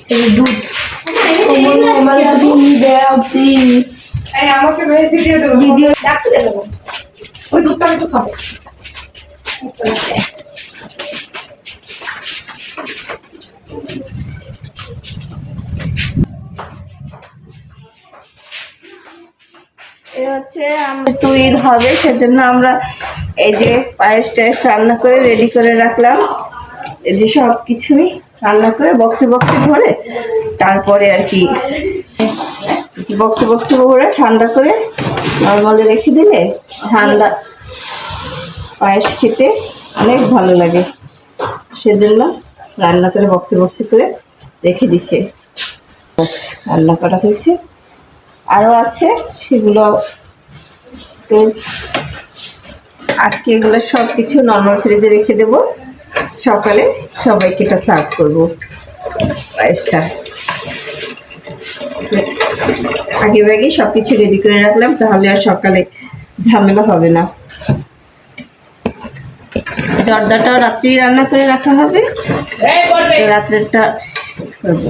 এই দুধ আমার তুমি দাও প্লিজ। এই আমাকে ভিডিও দেবো, ভিডিও ডাকছে দেবো। ওই দুধটা একটু খাবো। এই হচ্ছে আমাদের ঈদ হবে, সেজন্য আমরা এই যে পায়েস টায়েস রান্না করে রেডি করে রাখলাম। এই যে সব কিছুই রান্না করে বক্সে বক্সে ভরে তারপরে আর কি বক্সে বক্সে ভরে ঠান্ডা করে নর্মালে রেখে দিলে ঠান্ডা পায়েস খেতে অনেক ভালো লাগে, সেজন্য রান্না করে বক্সে বক্সে করে রেখে দিছে। বক্স রান্না করা হয়েছে, আরও আছে সেগুলো তো আজকে এগুলো সব কিছু নর্মাল ফ্রিজে রেখে দেব, সকালে সবাইকে এটা সার্ভ করবো। পায়েসটা আগে ভাগে সব কিছু রেডি করে রাখলাম, তাহলে আর সকালে ঝামেলা হবে না। জর্দাটাও রাত্রেই রান্না করে রাখা হবে, রাত্রেরটা করবো।